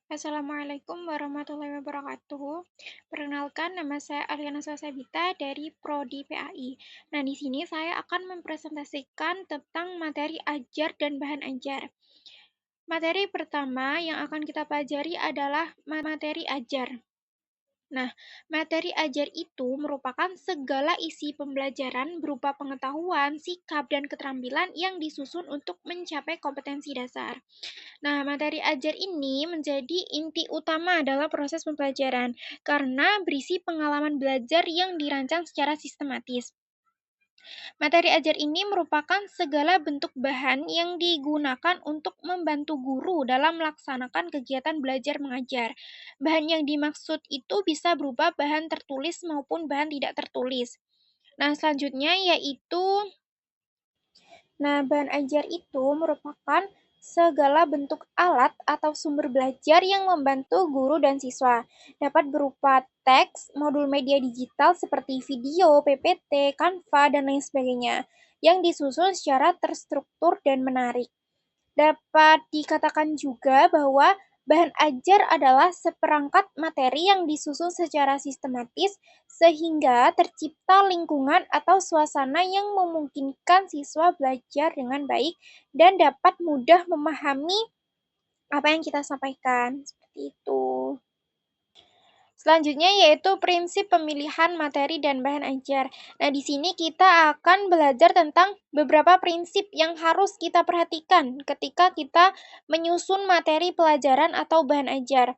Assalamualaikum warahmatullahi wabarakatuh. Perkenalkan, nama saya Ariana Sasabita dari Prodi PAI. Nah, di sini saya akan mempresentasikan tentang materi ajar dan bahan ajar. Materi pertama yang akan kita pelajari adalah materi ajar. Nah, materi ajar itu merupakan segala isi pembelajaran berupa pengetahuan, sikap, dan keterampilan yang disusun untuk mencapai kompetensi dasar. Nah, materi ajar ini menjadi inti utama dalam proses pembelajaran karena berisi pengalaman belajar yang dirancang secara sistematis. Materi ajar ini merupakan segala bentuk bahan yang digunakan untuk membantu guru dalam melaksanakan kegiatan belajar mengajar. Bahan yang dimaksud itu bisa berupa bahan tertulis maupun bahan tidak tertulis. Nah, selanjutnya yaitu bahan ajar itu merupakan segala bentuk alat atau sumber belajar yang membantu guru dan siswa. Dapat berupa teks, modul media digital seperti video, PPT, Canva, dan lain sebagainya, yang disusun secara terstruktur dan menarik. Dapat dikatakan juga bahwa bahan ajar adalah seperangkat materi yang disusun secara sistematis sehingga tercipta lingkungan atau suasana yang memungkinkan siswa belajar dengan baik dan dapat mudah memahami apa yang kita sampaikan. Seperti itu. Selanjutnya yaitu prinsip pemilihan materi dan bahan ajar. Nah, di sini kita akan belajar tentang beberapa prinsip yang harus kita perhatikan ketika kita menyusun materi pelajaran atau bahan ajar.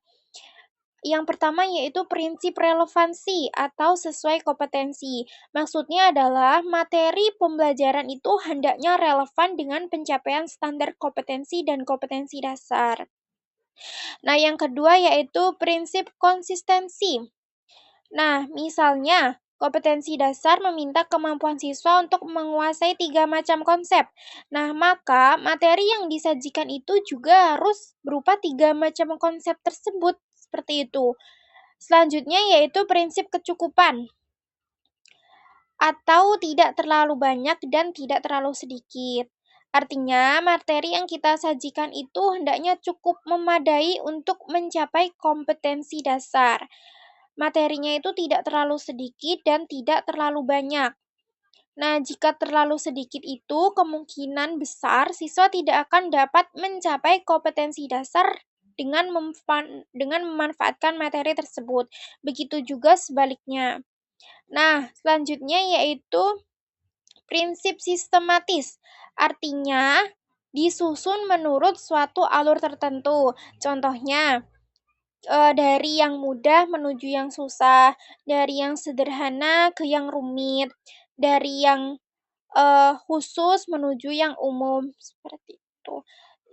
Yang pertama yaitu prinsip relevansi atau sesuai kompetensi. Maksudnya adalah materi pembelajaran itu hendaknya relevan dengan pencapaian standar kompetensi dan kompetensi dasar. Nah, yang kedua yaitu prinsip konsistensi. Nah, misalnya, kompetensi dasar meminta kemampuan siswa untuk menguasai 3 macam konsep. Nah, maka materi yang disajikan itu juga harus berupa 3 macam konsep tersebut. Seperti itu. Selanjutnya yaitu prinsip kecukupan atau tidak terlalu banyak dan tidak terlalu sedikit. Artinya, materi yang kita sajikan itu hendaknya cukup memadai untuk mencapai kompetensi dasar. Materinya itu tidak terlalu sedikit dan tidak terlalu banyak. Nah, jika terlalu sedikit itu, kemungkinan besar siswa tidak akan dapat mencapai kompetensi dasar dengan memanfaatkan materi tersebut. Begitu juga sebaliknya. Nah, selanjutnya yaitu prinsip sistematis. Artinya, disusun menurut suatu alur tertentu. Contohnya, dari yang mudah menuju yang susah, dari yang sederhana ke yang rumit, dari yang khusus menuju yang umum, seperti itu.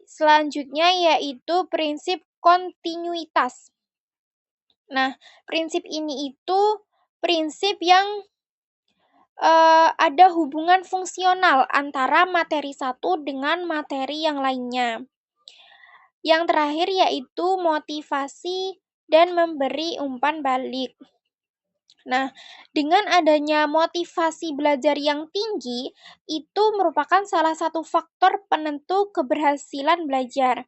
Selanjutnya yaitu prinsip kontinuitas. Nah, prinsip ini itu prinsip yang ada hubungan fungsional antara materi satu dengan materi yang lainnya. Yang terakhir yaitu motivasi dan memberi umpan balik. Nah, dengan adanya motivasi belajar yang tinggi, itu merupakan salah satu faktor penentu keberhasilan belajar.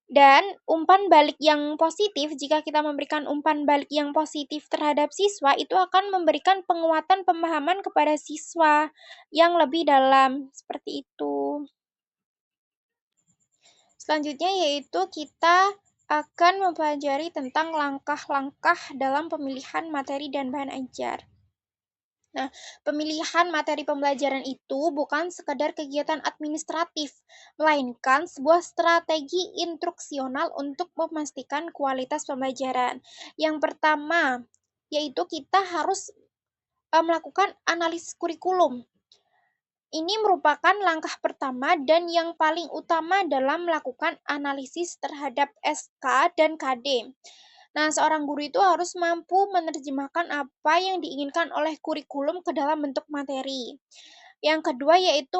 Dan umpan balik yang positif, jika kita memberikan umpan balik yang positif terhadap siswa, itu akan memberikan penguatan pemahaman kepada siswa yang lebih dalam. Seperti itu. Selanjutnya yaitu kita akan mempelajari tentang langkah-langkah dalam pemilihan materi dan bahan ajar. Nah, pemilihan materi pembelajaran itu bukan sekedar kegiatan administratif, melainkan sebuah strategi instruksional untuk memastikan kualitas pembelajaran. Yang pertama, yaitu kita harus melakukan analisis kurikulum. Ini merupakan langkah pertama dan yang paling utama dalam melakukan analisis terhadap SK dan KD. Nah, seorang guru itu harus mampu menerjemahkan apa yang diinginkan oleh kurikulum ke dalam bentuk materi. Yang kedua yaitu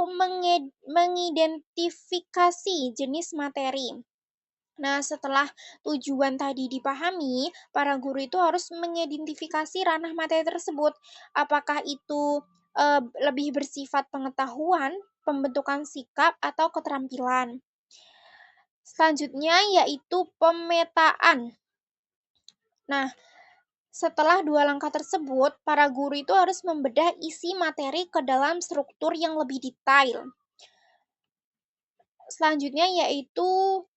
mengidentifikasi jenis materi. Nah, setelah tujuan tadi dipahami, para guru itu harus mengidentifikasi ranah materi tersebut. Apakah itu lebih bersifat pengetahuan, pembentukan sikap, atau keterampilan. Selanjutnya yaitu pemetaan. Nah, setelah dua langkah tersebut, para guru itu harus membedah isi materi ke dalam struktur yang lebih detail. Selanjutnya yaitu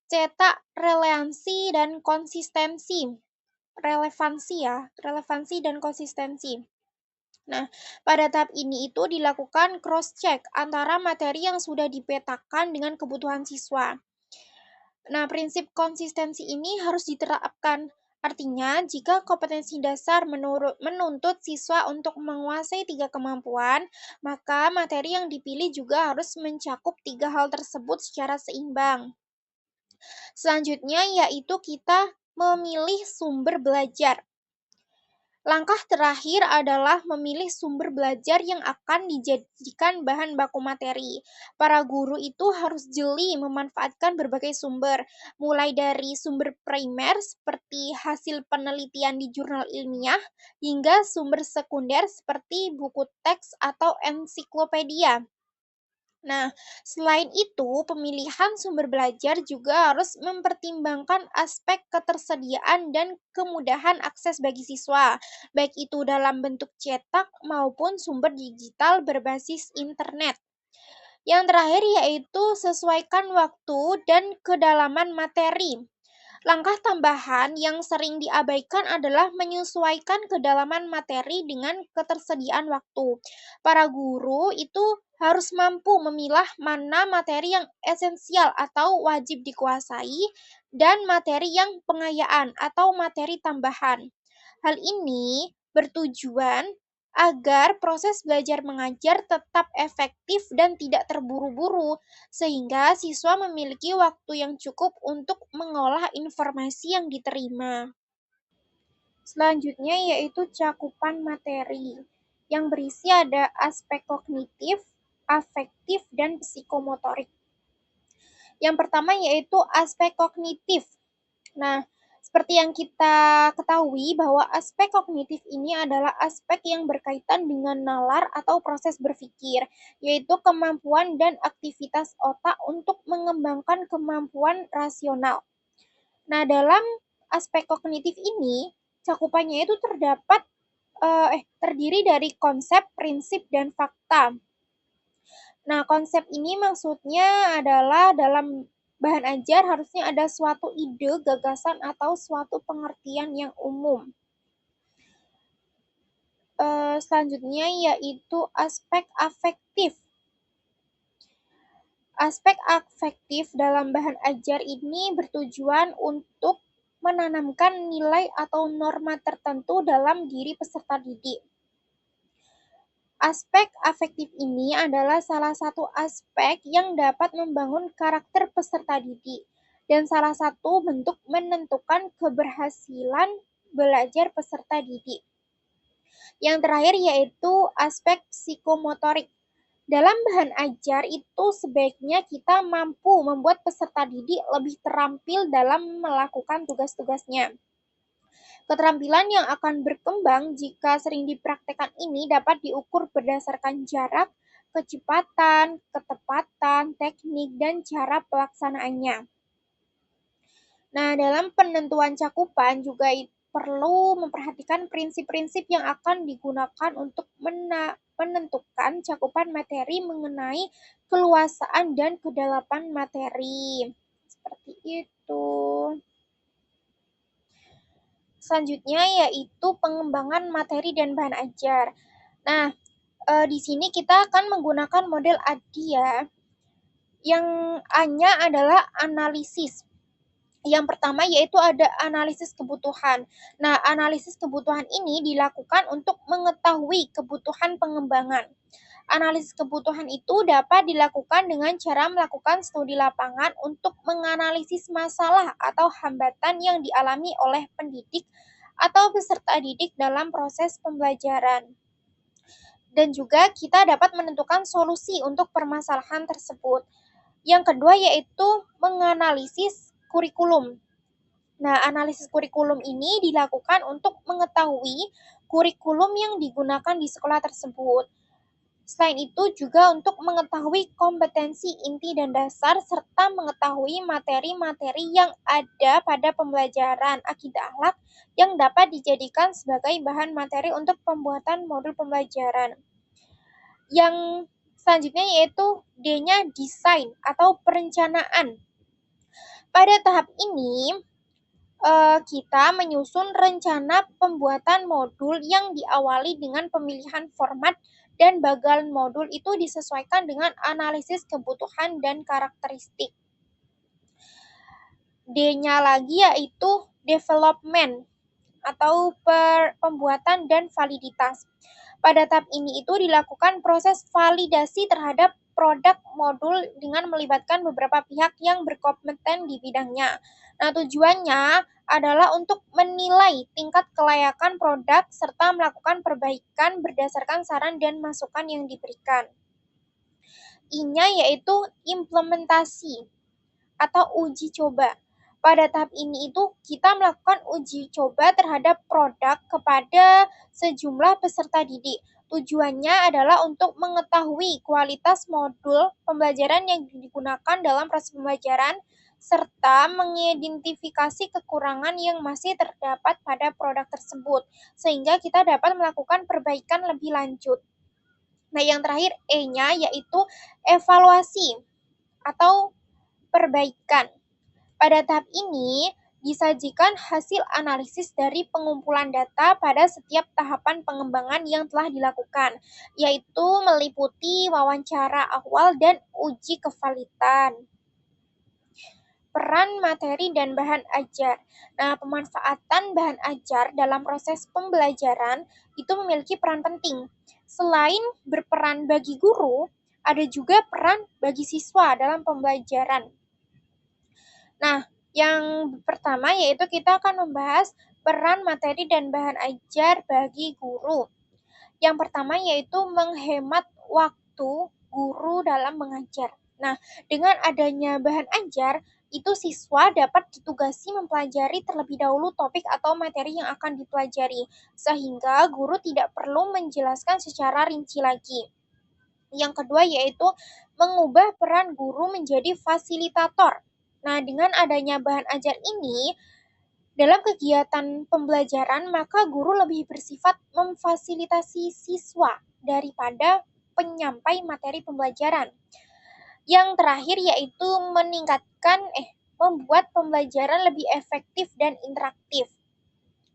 cetak relevansi dan konsistensi. Relevansi dan konsistensi. Nah, pada tahap ini itu dilakukan cross-check antara materi yang sudah dipetakan dengan kebutuhan siswa. Nah, prinsip konsistensi ini harus diterapkan. Artinya, jika kompetensi dasar menuntut siswa untuk menguasai 3 kemampuan, maka materi yang dipilih juga harus mencakup 3 hal tersebut secara seimbang. Selanjutnya, yaitu kita memilih sumber belajar. Langkah terakhir adalah memilih sumber belajar yang akan dijadikan bahan baku materi. Para guru itu harus jeli memanfaatkan berbagai sumber, mulai dari sumber primer seperti hasil penelitian di jurnal ilmiah, hingga sumber sekunder seperti buku teks atau ensiklopedia. Nah, selain itu, pemilihan sumber belajar juga harus mempertimbangkan aspek ketersediaan dan kemudahan akses bagi siswa, baik itu dalam bentuk cetak maupun sumber digital berbasis internet. Yang terakhir yaitu sesuaikan waktu dan kedalaman materi. Langkah tambahan yang sering diabaikan adalah menyesuaikan kedalaman materi dengan ketersediaan waktu. Para guru itu harus mampu memilah mana materi yang esensial atau wajib dikuasai dan materi yang pengayaan atau materi tambahan. Hal ini bertujuan agar proses belajar mengajar tetap efektif dan tidak terburu-buru, sehingga siswa memiliki waktu yang cukup untuk mengolah informasi yang diterima. Selanjutnya yaitu cakupan materi, yang berisi ada aspek kognitif, afektif, dan psikomotorik. Yang pertama yaitu aspek kognitif. Nah, seperti yang kita ketahui bahwa aspek kognitif ini adalah aspek yang berkaitan dengan nalar atau proses berpikir, yaitu kemampuan dan aktivitas otak untuk mengembangkan kemampuan rasional. Nah, dalam aspek kognitif ini, cakupannya itu terdiri dari konsep, prinsip, dan fakta. Nah, konsep ini maksudnya adalah dalam bahan ajar harusnya ada suatu ide, gagasan, atau suatu pengertian yang umum. Selanjutnya yaitu aspek afektif. Aspek afektif dalam bahan ajar ini bertujuan untuk menanamkan nilai atau norma tertentu dalam diri peserta didik. Aspek afektif ini adalah salah satu aspek yang dapat membangun karakter peserta didik dan salah satu bentuk menentukan keberhasilan belajar peserta didik. Yang terakhir yaitu aspek psikomotorik. Dalam bahan ajar itu sebaiknya kita mampu membuat peserta didik lebih terampil dalam melakukan tugas-tugasnya. Keterampilan yang akan berkembang jika sering dipraktekkan ini dapat diukur berdasarkan jarak, kecepatan, ketepatan, teknik, dan cara pelaksanaannya. Nah, dalam penentuan cakupan juga perlu memperhatikan prinsip-prinsip yang akan digunakan untuk menentukan cakupan materi mengenai keluasaan dan kedalaman materi. Seperti itu. Selanjutnya yaitu pengembangan materi dan bahan ajar. Nah, di sini kita akan menggunakan model ADDIE ya, yang A-nya adalah analisis. Yang pertama yaitu ada analisis kebutuhan. Nah, analisis kebutuhan ini dilakukan untuk mengetahui kebutuhan pengembangan. Analisis kebutuhan itu dapat dilakukan dengan cara melakukan studi lapangan untuk menganalisis masalah atau hambatan yang dialami oleh pendidik atau peserta didik dalam proses pembelajaran. Dan juga kita dapat menentukan solusi untuk permasalahan tersebut. Yang kedua yaitu menganalisis kurikulum. Nah, analisis kurikulum ini dilakukan untuk mengetahui kurikulum yang digunakan di sekolah tersebut. Selain itu juga untuk mengetahui kompetensi inti dan dasar serta mengetahui materi-materi yang ada pada pembelajaran akidah akhlak yang dapat dijadikan sebagai bahan materi untuk pembuatan modul pembelajaran. Yang selanjutnya yaitu D-nya desain atau perencanaan. Pada tahap ini, kita menyusun rencana pembuatan modul yang diawali dengan pemilihan format dan bagian modul itu disesuaikan dengan analisis kebutuhan dan karakteristik. D-nya lagi yaitu development atau pembuatan dan validitas. Pada tahap ini itu dilakukan proses validasi terhadap produk modul dengan melibatkan beberapa pihak yang berkompeten di bidangnya. Nah, tujuannya adalah untuk menilai tingkat kelayakan produk serta melakukan perbaikan berdasarkan saran dan masukan yang diberikan. I-nya yaitu implementasi atau uji coba. Pada tahap ini itu kita melakukan uji coba terhadap produk kepada sejumlah peserta didik. Tujuannya adalah untuk mengetahui kualitas modul pembelajaran yang digunakan dalam proses pembelajaran serta mengidentifikasi kekurangan yang masih terdapat pada produk tersebut sehingga kita dapat melakukan perbaikan lebih lanjut. Nah, yang terakhir E-nya yaitu evaluasi atau perbaikan. Pada tahap ini, disajikan hasil analisis dari pengumpulan data pada setiap tahapan pengembangan yang telah dilakukan, yaitu meliputi wawancara awal dan uji kevalitan. Peran materi dan bahan ajar. Nah, pemanfaatan bahan ajar dalam proses pembelajaran itu memiliki peran penting. Selain berperan bagi guru, ada juga peran bagi siswa dalam pembelajaran. Nah, yang pertama yaitu kita akan membahas peran materi dan bahan ajar bagi guru. Yang pertama yaitu menghemat waktu guru dalam mengajar. Nah, dengan adanya bahan ajar, itu siswa dapat ditugasi mempelajari terlebih dahulu topik atau materi yang akan dipelajari, sehingga guru tidak perlu menjelaskan secara rinci lagi. Yang kedua yaitu mengubah peran guru menjadi fasilitator. Nah, dengan adanya bahan ajar ini, dalam kegiatan pembelajaran, maka guru lebih bersifat memfasilitasi siswa daripada penyampai materi pembelajaran. Yang terakhir yaitu membuat pembelajaran lebih efektif dan interaktif.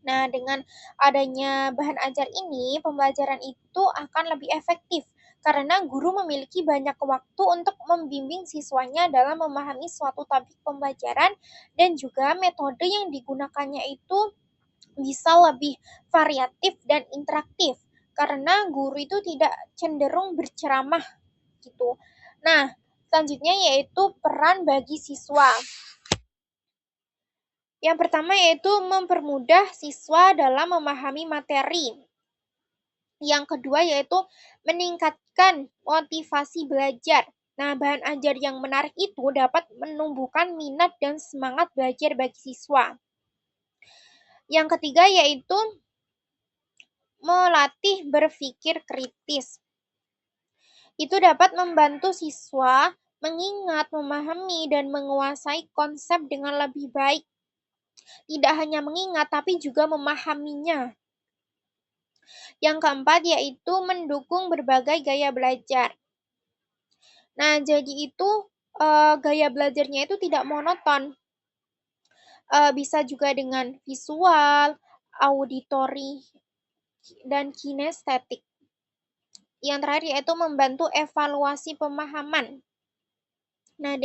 Nah, dengan adanya bahan ajar ini, pembelajaran itu akan lebih efektif karena guru memiliki banyak waktu untuk membimbing siswanya dalam memahami suatu topik pembelajaran dan juga metode yang digunakannya itu bisa lebih variatif dan interaktif karena guru itu tidak cenderung berceramah gitu. Nah, selanjutnya yaitu peran bagi siswa. Yang pertama yaitu mempermudah siswa dalam memahami materi. Yang kedua yaitu meningkatkan motivasi belajar. Nah, bahan ajar yang menarik itu dapat menumbuhkan minat dan semangat belajar bagi siswa. Yang ketiga yaitu melatih berpikir kritis. Itu dapat membantu siswa mengingat, memahami, dan menguasai konsep dengan lebih baik. Tidak hanya mengingat, tapi juga memahaminya. Yang keempat yaitu mendukung berbagai gaya belajar. Nah, jadi itu gaya belajarnya itu tidak monoton. Bisa juga dengan visual, auditori, dan kinestetik. Yang terakhir yaitu membantu evaluasi pemahaman. Nah,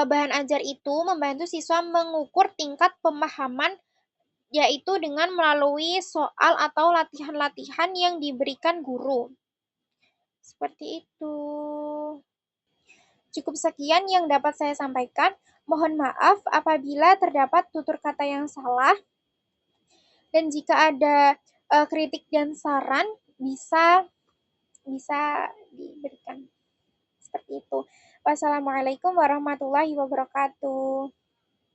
bahan ajar itu membantu siswa mengukur tingkat pemahaman yaitu dengan melalui soal atau latihan-latihan yang diberikan guru. Seperti itu. Cukup sekian yang dapat saya sampaikan. Mohon maaf apabila terdapat tutur kata yang salah. Dan jika ada kritik dan saran bisa diberikan. Seperti itu. Wassalamualaikum warahmatullahi wabarakatuh.